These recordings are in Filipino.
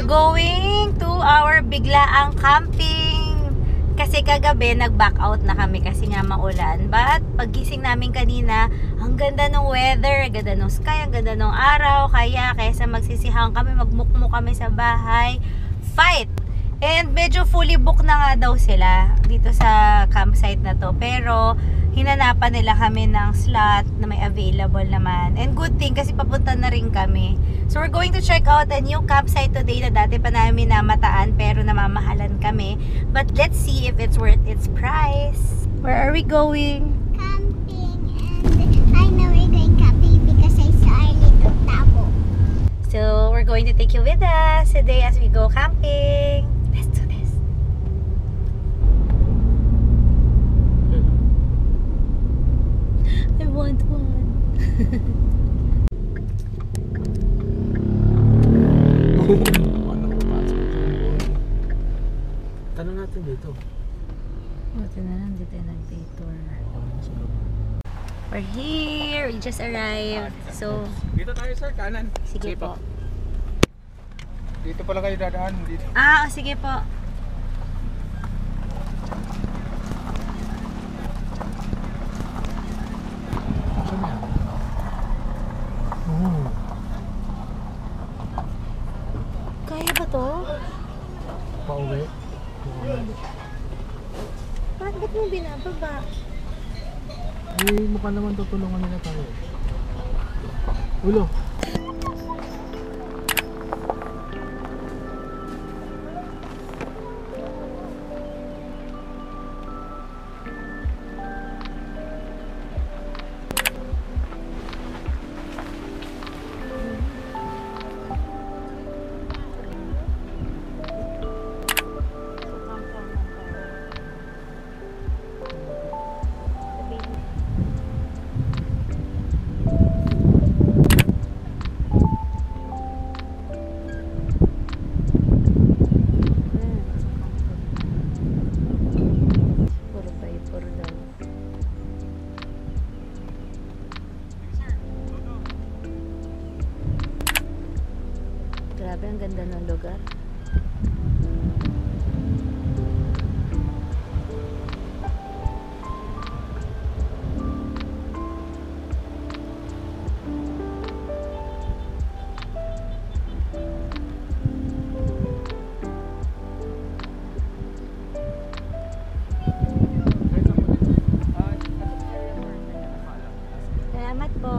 going to our biglaang camping. Kasi kagabi nag-back out na kami kasi nga maulan. But paggising namin kanina, ang ganda ng weather, ang ganda ng sky, ang ganda ng araw. Kaya kaysa magsisihang kami, magmukmuk kami sa bahay, fight! And medyo fully booked na nga daw sila dito sa campsite na to. Pero hinanapan nila kami ng slot na may available naman. And good thing kasi papunta na rin kami. So we're going to check out a new campsite today na dati pa namin namataan pero namamahalan kami. But let's see if it's worth its price. Where are we going? Camping, and I know we're going camping because I saw our little tabo. So we're going to take you with us today as we go camping. Let's do this. I want one. Tanong natin dito. Buti na lang dito yung nag-tour. We're here. We just arrived. So, Dito tayo sir, kanan. sige po. Dito pala kayo dadaan. Dito. Sige po. Saan yan? Oo. Kaya ba to? Pauwi. Bakit mo binababa? Eh, mukha naman tutulungan nila tayo. Ulo. Grabe, ang ganda ng lugar. Salamat po.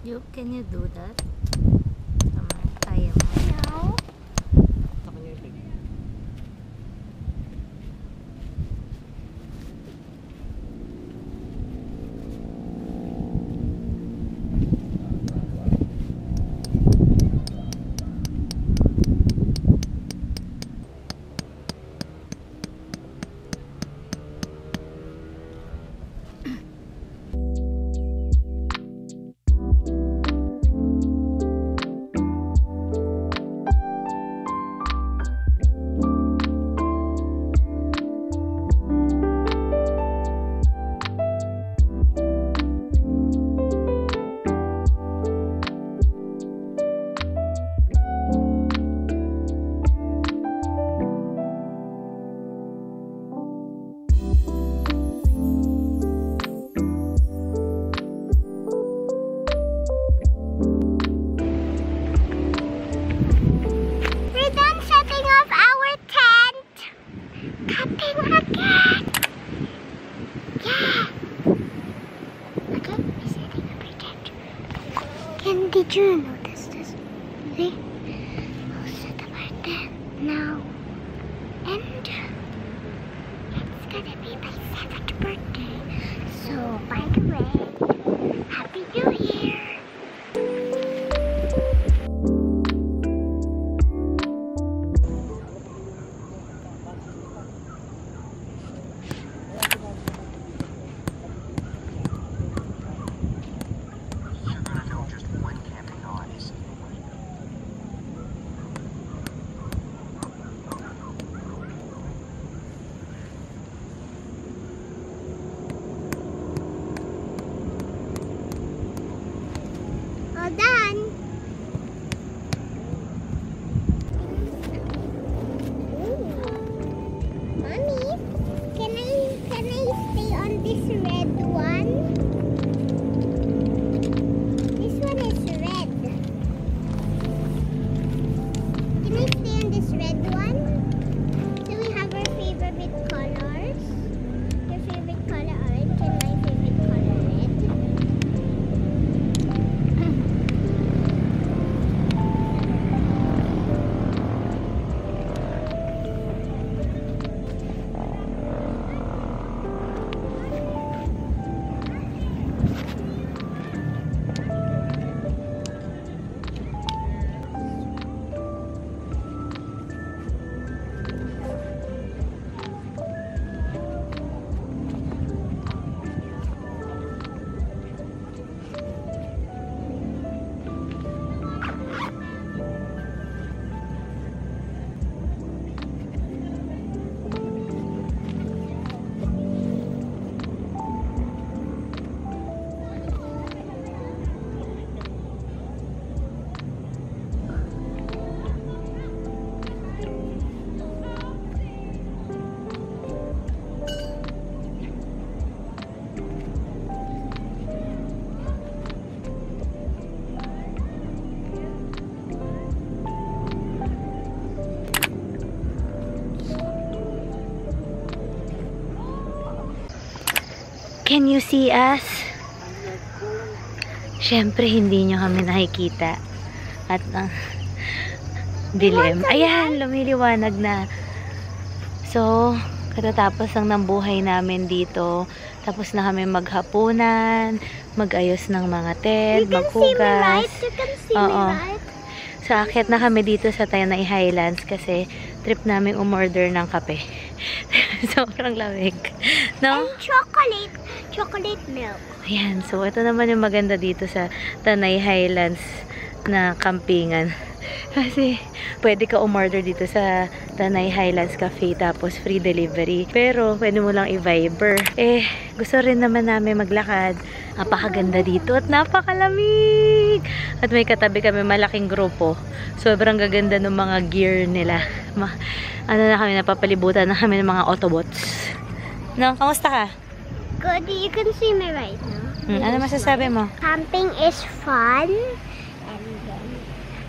Can you do that? Tama, kaya mo. No. Sa kanya yung leg. We're done setting up our tent. Camping again. Yeah. Okay, we're setting up our tent. And did you notice this? See? We'll set up our tent now. And it's gonna be my 7th birthday. So, by the way, Happy New Year. All done. Mommy, can I stay on this red one? This one is red. Can I stay on this red one? So we have our favorite colors. Your favorite color orange and my favorite color red. Can you see us? Siyempre, hindi nyo kami nakikita. At dilim. Ayan, lumiliwanag na. So, katatapos lang ng buhay namin dito. Tapos na kami maghapunan, magayos ng mga tent, maghugas. You can see me, Oo. right? So, akit na kami dito sa Tanay Highlands kasi trip namin umorder ng kape. Sobrang lamig. No? And chocolate milk. Ayan. So, ito naman yung maganda dito sa Tanay Highlands na campingan. Kasi, pwede ka umorder dito sa Tanay Highlands Cafe tapos free delivery. Pero, pwede mo lang i-Viber. Gusto rin naman namin maglakad. Napakaganda dito at napakalamig. At may katabi kami malaking grupo. Sobrang gaganda ng mga gear nila. Napapalibutan na kami ng mga Autobots. No? Kamusta ka? Good, you can see me right now. Ano masasabi mo? Camping is fun. And then,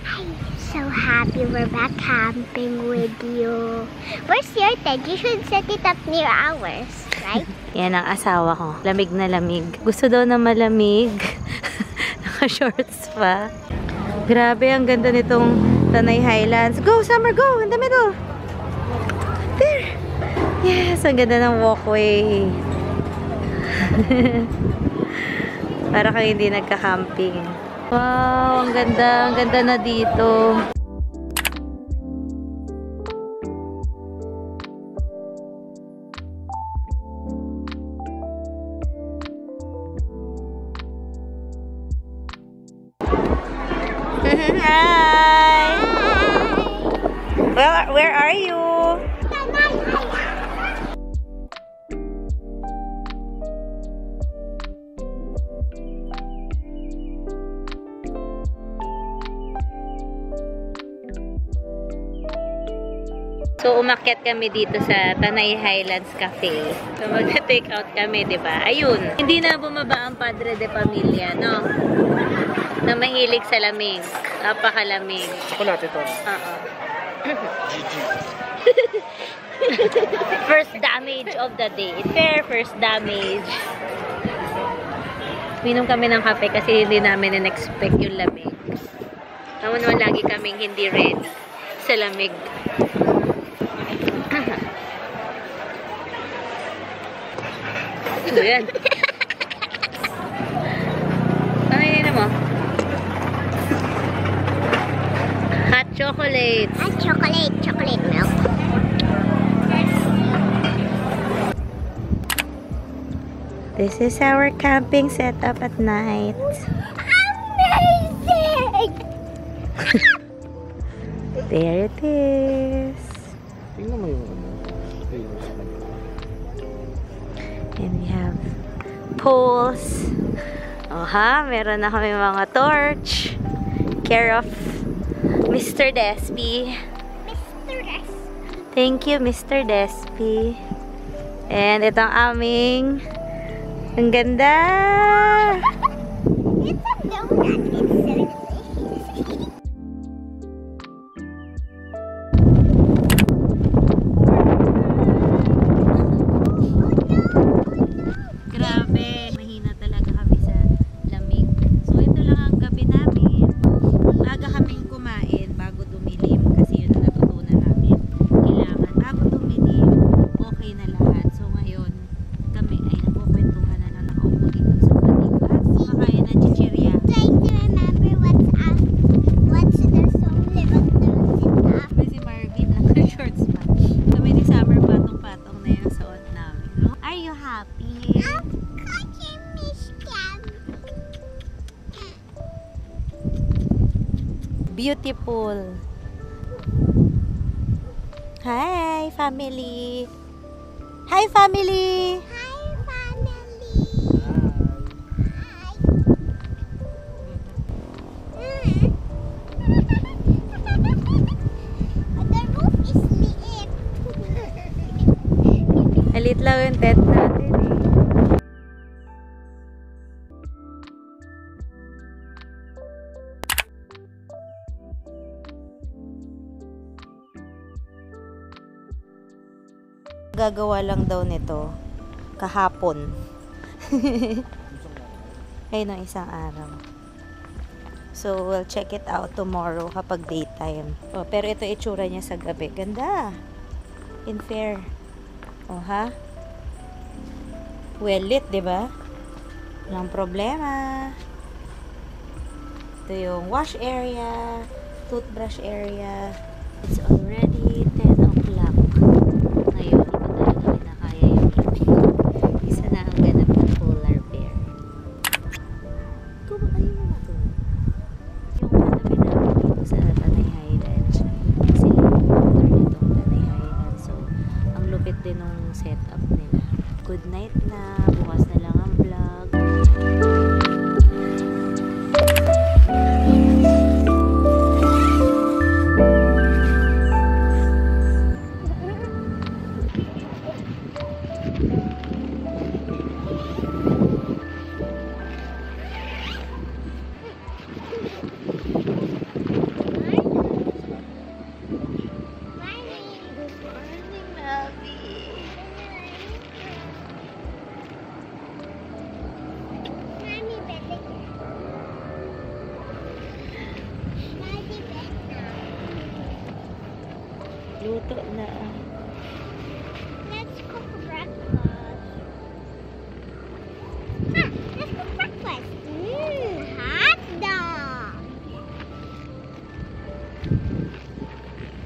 I'm so happy we're back camping with you. Where's your tent? You should set it up near ours, right? Yan ang asawa ko. Lamig na lamig. Gusto daw na malamig. Naka-shorts pa. Grabe, ang ganda nitong Tanay Highlands. Go, Summer, go! In the middle! There! Yes, ang ganda ng walkway. Para kang hindi nagka-camping. Wow, ang ganda. Ang ganda na dito. Hi! Well, where are you? So, umakyat kami dito sa Tanay Highlands Cafe. So, mag-take out kami, di ba? Ayun. Hindi na bumaba ang Padre de Pamilya, no? Na mahilig sa lamig. Napakalamig. Chocolate ito. Oo. First damage of the day. Fair first damage. Minom kami ng kape kasi hindi namin in-expect yung lamig. Naman naman lagi kaming hindi ready sa lamig. Ano yan? Ano yun mo? Hot chocolate. Hot chocolate. Chocolate milk. This is our camping setup at night. Amazing! There it is. Tingnan mo yung ano. And we have poles. Oha, meron na kami mga torch. Care of Mr. Despy. Mr. S. Thank you, Mr. Despy. And ito ang aming ang ganda! It's a donut. It's so delicious. Grabe! Mahina talaga kami sa lamig. So, ito lang ang gabi namin. Maaga kaming kumain bago dumilim kasi yun ang natutunan namin. Kailangan bago dumilim, okay na lahat. So, ngayon, kami ay nagkukwentuhan na lang nakaupo dito sa patikas. Kumakain ng chichirya. Trying to remember what's the song lyrics stuff. Sabi si Marvin, naka-shorts pa. Kami ni Summer, patong-patong na yung suot namin. Are you happy? I miss them. Beautiful. Hi, family. Hi, family. Hi, family. Hi. The roof is liit. Alit lang yung tent natin eh. Gagawa lang daw nito kahapon. Ay, ng isang araw. So, we'll check it out tomorrow kapag daytime. Oh, pero ito itsura niya sa gabi. Ganda. In fair. Oh, ha? Well lit, di ba? Walang problema. Ito yung wash area, toothbrush area. It's already 10 o'clock. Ngayon, hindi pa talaga kinakaya yung lamig. Isa na ang ganap ng polar bear. Ayun na to. Yung katabi namin dito sa Tanay Highlands. Sila yung owner nitong Tanay Highlands. So, ang lupit din ng setup nila. Good night na. Bukas na lang ang vlog. luto na. Let's cook breakfast. Let's cook breakfast. Hot dog.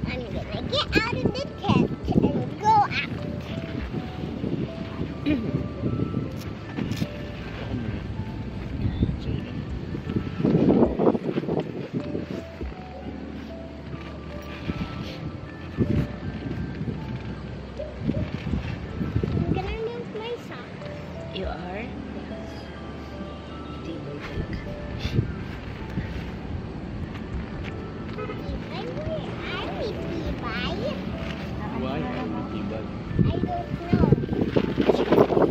I'm gonna get out of the tent and go out. I'm gonna move my socks. You are? Why? Tibag. I don't know.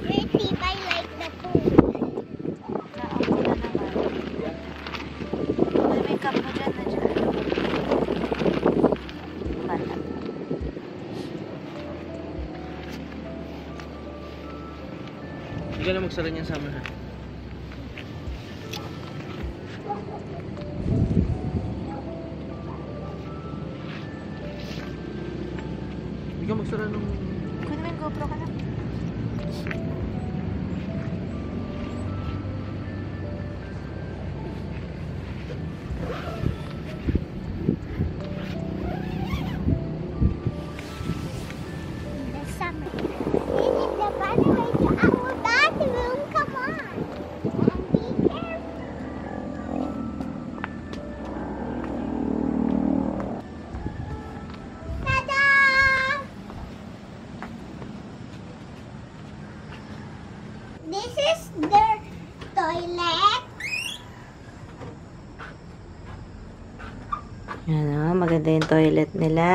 Pretty by like the food. Naako na naman. May cup mo dyan na dyan. Bata. Hindi ka na magsara niyan sa amin ha. Hindi ka magsara nung... Kunin mo yung GoPro ka na. The summer. We need to run away to our bathroom. Come on. And be careful. Ta-da! This is their toilet. Yan o, maganda yung toilet nila.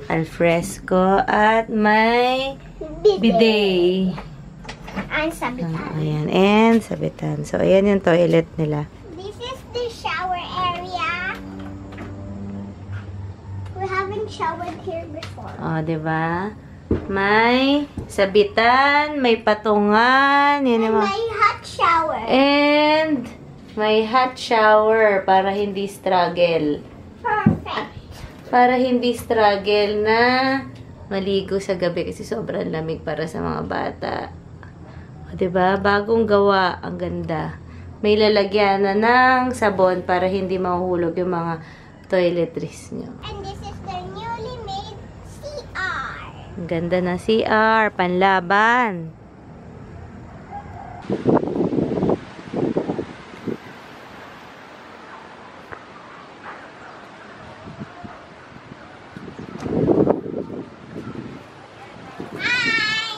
Alfresco at may bidet. And sabitan. Ayan, and sabitan. So, ayan yung toilet nila. This is the shower area. We haven't showered here before. O, diba? May sabitan, may patungan, yun yung mga... My hot shower. And may hot shower para hindi struggle. Perfect. Para hindi struggle na maligo sa gabi kasi sobrang lamig para sa mga bata. O, diba? Bagong gawa. Ang ganda. May lalagyan na ng sabon para hindi mahuhulog yung mga toiletries nyo. And this is the newly made CR. Ang ganda na CR. Panlaban. Hi.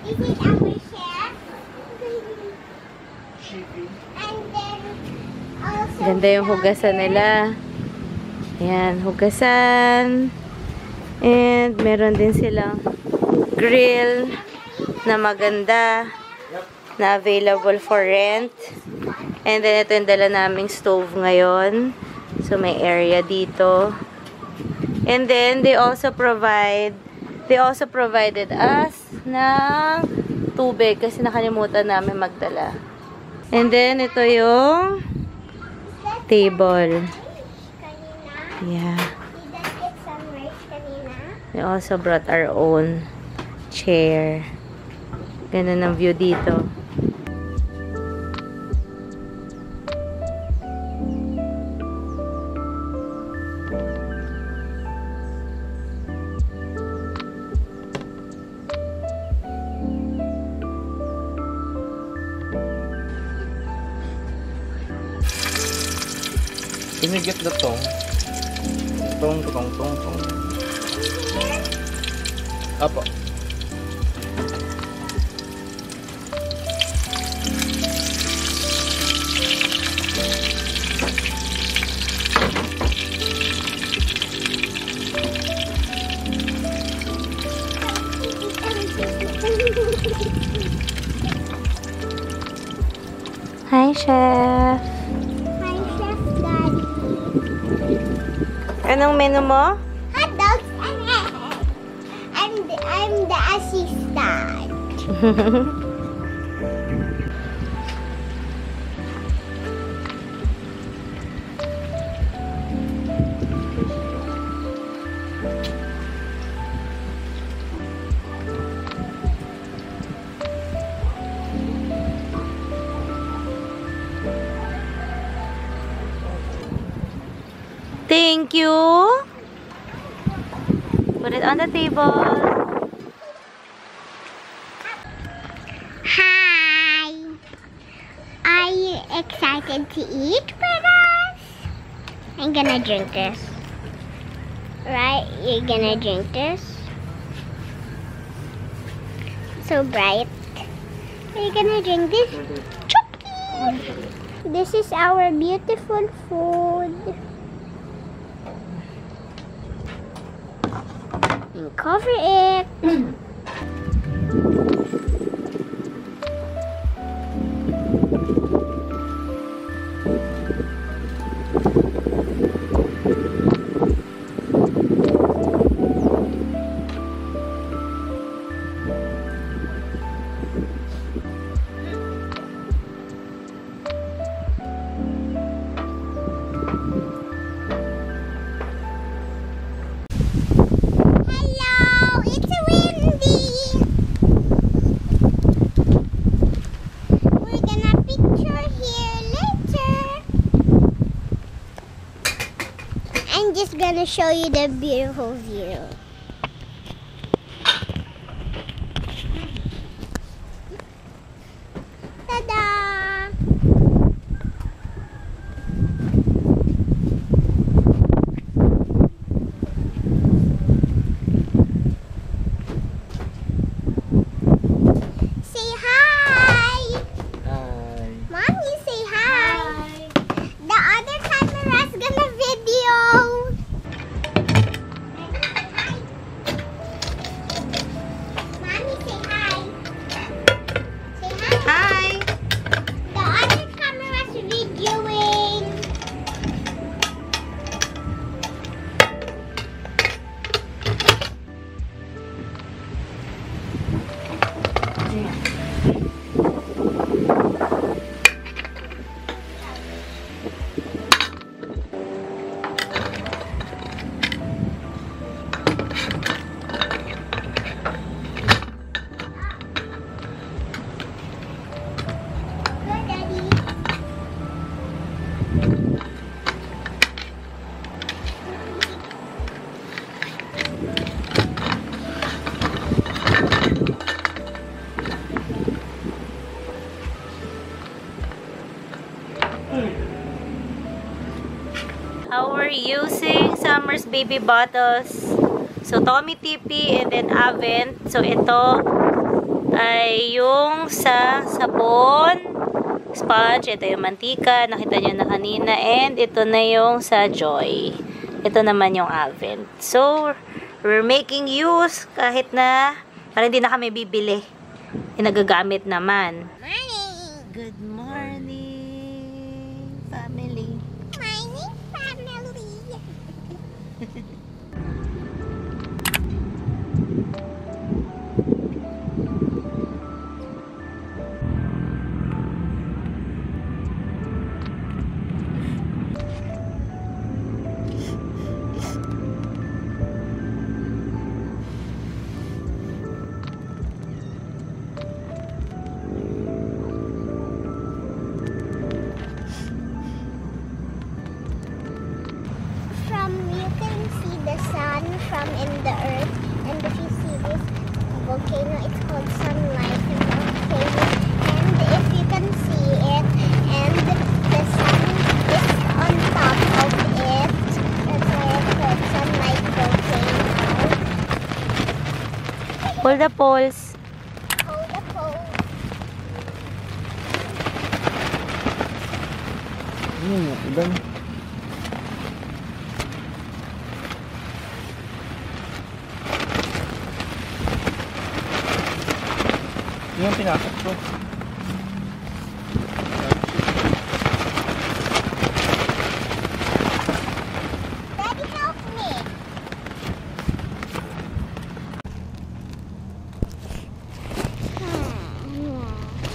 This is our chef. And then also Ganda yung hugasan nila. Ayan, hugasan. And meron din silang grill na maganda na available for rent. And then ito yung dala naming stove ngayon. So may area dito. And then they also provided us ng tubig kasi nakalimutan namin magdala. And then ito yung table. kanina. Yeah. Did that get some rice kanina? We also brought our own chair. Ganun ang view dito. Can you get the tong? Tong. Apo. Hi, Chef! Hi, Chef Daddy. Anong menu mo? Hot dogs and eggs. And I'm the assistant. Thank you. Put it on the table. Hi. Are you excited to eat with us? I'm gonna drink this. Right? You're gonna drink this? So bright. Are you gonna drink this? Chucky! This is our beautiful food. And cover it. Hello, it's windy. We're gonna picture here later. I'm just gonna show you the beautiful view. Ta-da! Say hi! Hi. Mommy, say hi! The other camera's gonna video! Mommy, say hi! Say hi! Hi! The other camera's videoing! Good, Daddy. How we're using Summer's baby bottles. So, Tommy TP and then Avent. So, ito ay yung sa sabon, sponge. Ito yung mantika. Nakita nyo na kanina. And ito na yung sa Joy. Ito naman yung Avent. So, we're making use kahit na parang hindi na kami bibili. Nagagamit naman. Morning! Good morning, family. Morning, family! You can see the sun from in the earth, and if you see this volcano, it's called Sunlight Volcano. And if you can see it, and the sun is on top of it, that's why it's called Sunlight Volcano. Hold the poles. Hold the pole. Ibang. Yung pinasok ko. Daddy, help me.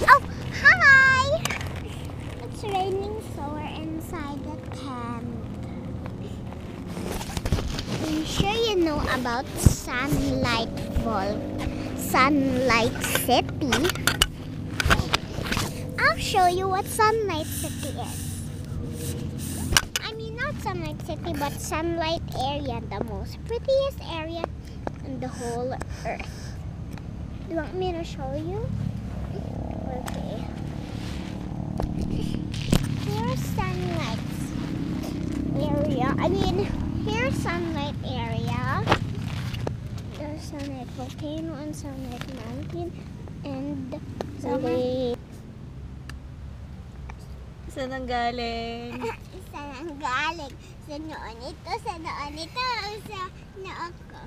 Oh, hi! It's raining, so we're inside the tent. I'm sure you know about Sunlight City. I'll show you what Sunlight City is. I mean, not Sunlight City, but Sunlight area, the most prettiest area in the whole earth. Do you want me to show you? Okay. Here's Sunlight area. Here's Sunlight area. There's Sunlight Volcano and Sunlight Mountain and Sunlight. Saan ang galing? Saan ang galing? Sa noon ito, sa noon ito, sa noo ko.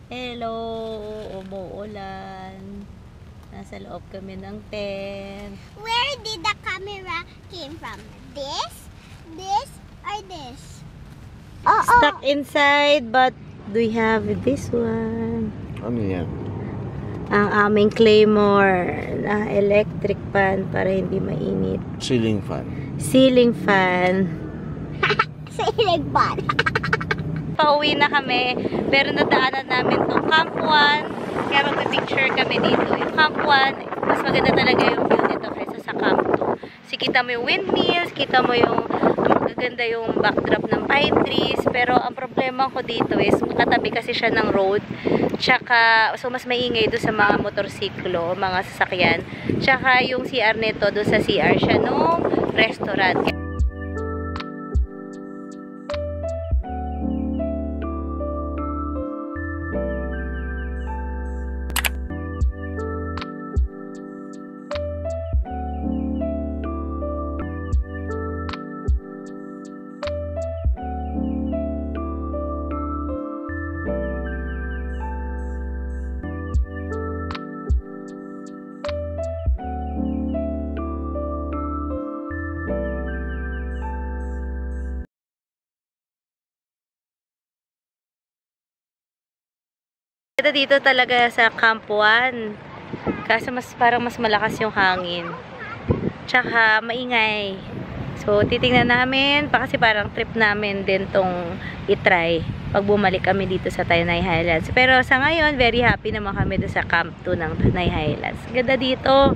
Hello, umuulan. Nasa loob kami ng tent. Where did the camera came from? This, or this? Stuck inside, but we have this one. Ano yan? Ang aming Claymore na electric fan para hindi mainit. Ceiling fan. Ceiling fan. Ceiling fan. Pauwi na kami, pero nadaanan namin itong Camp 1. Kaya magpipicture kami dito. Yung Camp 1, mas maganda talaga yung view dito kaysa sa Camp 2. Kasi kita mo yung windmills, kita mo yung magaganda yung backdrop ng pine trees. Pero ang problema ko dito is makatabi kasi siya ng road. Tsaka, so mas maingay doon sa mga motorsiklo, mga sasakyan. Tsaka yung CR nito, doon sa CR siya nung restaurant. Dito talaga sa Camp 1. Kasi parang mas malakas yung hangin. Tsaka maingay. So titingnan namin, kasi parang trip namin din tong itry pag bumalik kami dito sa Tanay Highlands. Pero sa ngayon, very happy naman kami doon sa Camp 2 ng Tanay Highlands. Ganda dito.